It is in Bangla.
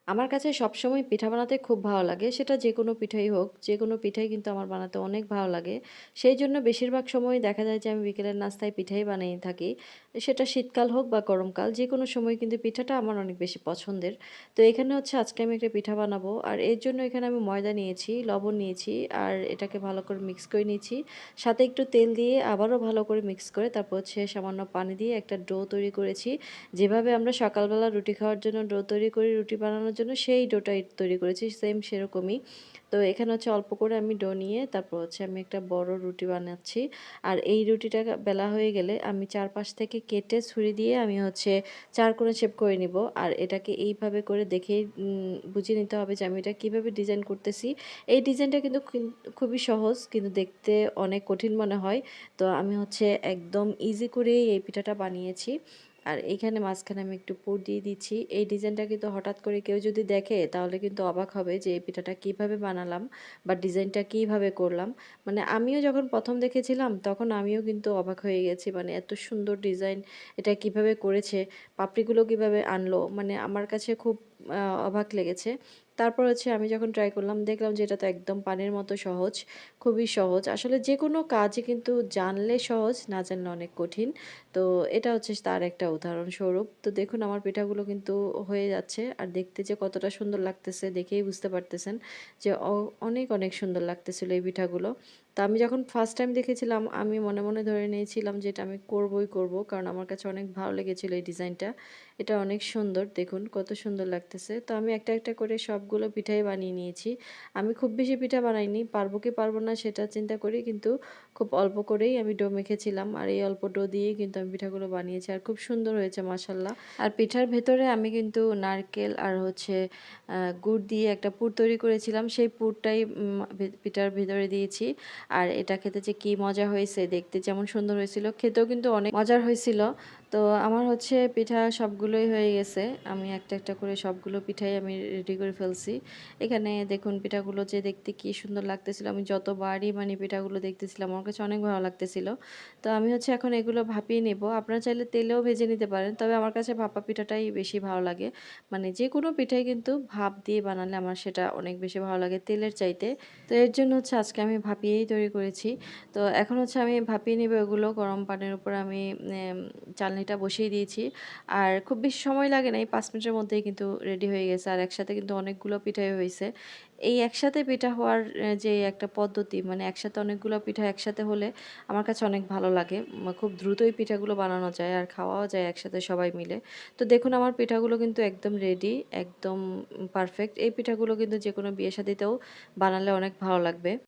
আমার কাছে সবসময় পিঠা বানাতে খুব ভালো লাগে। সেটা যেকোনো পিঠাই হোক, যেকোনো পিঠাই কিন্তু আমার বানাতে অনেক ভালো লাগে। সেইজন্য বেশিরভাগ সময়ই দেখা যায় যে আমি বিকেলের নাস্তায় পিঠাই বানিয়ে থাকি। সেটা শীতকাল হোক বা গরমকাল যেকোনো সময় কিন্তু পিঠাটা আমার অনেক বেশি পছন্দের। তো এখানে হচ্ছে আজকে আমি একটা পিঠা বানাবো। আর এর জন্য এখানে আমি ময়দা নিয়েছি, লবণ নিয়েছি আর এটাকে ভালো করে মিক্স করে নিয়েছি। সাথে একটু তেল দিয়ে আবারও ভালো করে মিক্স করে তারপর হচ্ছে সামান্য পানি দিয়ে একটা ডো তৈরি করেছি। যেভাবে আমরা সকালবেলা রুটি খাওয়ার জন্য ডো তৈরি করি, রুটি বানানোর জন্য সেই ডোটাই তৈরি করেছি সেম সেরকমই। তো এখানে হচ্ছে অল্প করে আমি ডো নিয়ে তারপর হচ্ছে আমি একটা বড় রুটি বানাচ্ছি। আর এই রুটিটা বেলা হয়ে গেলে আমি চারপাশ থেকে কেটে ছুরি দিয়ে আমি হচ্ছে চারকোনা শেপ করে নিব। আর এটাকে এইভাবে করে দেখেই বুঝে নিতে হবে যে আমি এটা কিভাবে ডিজাইন করতেছি। এই ডিজাইনটা কিন্তু খুবই সহজ কিন্তু দেখতে অনেক কঠিন মনে হয়। তো আমি হচ্ছে একদম ইজি করেই এই পিঠাটা বানিয়েছি। আর এইখানে মাঝখানে আমি একটু পুর দিয়ে দিচ্ছি। এই ডিজাইনটা কিন্তু হঠাৎ করে কেউ যদি দেখে তাহলে কিন্তু অবাক হবে যে এই পিঠাটা কিভাবে বানালাম বা ডিজাইনটা কিভাবে করলাম। মানে আমিও যখন ১ম দেখেছিলাম তখন আমিও কিন্তু অবাক হয়ে গেছি। মানে এত সুন্দর ডিজাইন এটা কিভাবে করেছে, পাপড়িগুলো কিভাবে আনলো। মানে আমার কাছে খুব অবাক লেগেছে। তারপর হচ্ছে আমি যখন ট্রাই করলাম দেখলাম যে এটা তো একদম পানির মতো সহজ, খুবই সহজ। আসলে যেকোনো কাজই কিন্তু জানলে সহজ, না জানলে অনেক কঠিন। তো এটা হচ্ছে তার একটা উদাহরণস্বরূপ। তো দেখুন আমার পিঠাগুলো কিন্তু হয়ে যাচ্ছে। আর দেখতে যে কতটা সুন্দর লাগতেছে দেখেই বুঝতে পারতেছেন যে অনেক, অনেক সুন্দর লাগতেছিল এই পিঠাগুলো। তো আমি যখন ফার্স্ট টাইম দেখেছিলাম আমি মনে, মনে ধরে নিয়েছিলাম যে এটা আমি করবই করব। কারণ আমার কাছে অনেক ভালো লেগেছিল এই ডিজাইনটা। এটা অনেক সুন্দর দেখুন কত সুন্দর লাগতেছে। তো আমি একটা, একটা করে সবগুলো পিঠাই বানিয়ে নিয়েছি। আমি খুব বেশি পিঠা বানাইনি। পারবো কি পারবো না সেটা চিন্তা করি কিন্তু খুব অল্প করেই আমি ডো মেখেছিলাম। আর এই অল্প ডো দিয়েই কিন্তু আমি পিঠাগুলো বানিয়েছি। আর খুব সুন্দর হয়েছে মাশাআল্লাহ। আর পিঠার ভেতরে আমি কিন্তু নারকেল আর হচ্ছে গুড় দিয়ে একটা পুর তৈরি করেছিলাম। সেই পুরটাই পিঠার ভেতরে দিয়েছি। আর এটা খেতে যে কি মজা হয়েছে, দেখতে যেমন সুন্দর হয়েছিল, খেতেও কিন্তু অনেক মজার হয়েছিল। তো আমার হচ্ছে পিঠা সবগুলোই হয়ে গেছে। আমি একটা, একটা করে সবগুলো পিঠাই আমি রেডি করে ফেলছি। এখানে দেখুন পিঠাগুলো যে দেখতে কি সুন্দর লাগতেছিল। আমি যতবারই মানে পিঠাগুলো দেখতেছিলাম আমার কাছে অনেক ভালো লাগতেছিল। তো আমি হচ্ছে এখন এগুলো ভাপিয়ে নেব। আপনারা চাইলে তেলেও ভেজে নিতে পারেন। তবে আমার কাছে ভাপা পিঠাটাই বেশি ভালো লাগে। মানে যেকোনো পিঠাই কিন্তু ভাপ দিয়ে বানালে আমার সেটা অনেক বেশি ভালো লাগে তেলের চাইতে। তো এর জন্য হচ্ছে আজকে আমি ভাপিয়েই তৈরি করেছি। তো এখন হচ্ছে আমি ভাপিয়ে নেব এগুলো। গরম পানির উপর আমি চালনিটা বসিয়ে দিয়েছি। আর খুব বেশি সময় লাগে নাই, ৫ মিনিটের মধ্যেই কিন্তু রেডি হয়ে গেছে। আর একসাথে কিন্তু অনেকগুলো পিঠাই হইছে। এই একসাথে পিঠা হওয়ার যে একটা পদ্ধতি, মানে একসাথে অনেকগুলো পিঠা একসাথে হলে আমার কাছে অনেক ভালো লাগে। খুব দ্রুতই পিঠাগুলো বানানো যায় আর খাওয়াও যায় একসাথে সবাই মিলে। তো দেখুন আমার পিঠাগুলো কিন্তু একদম রেডি, একদম পারফেক্ট। এই পিঠাগুলো কিন্তু যেকোনো বিয়ে শাদিতেও বানালে অনেক ভালো লাগবে।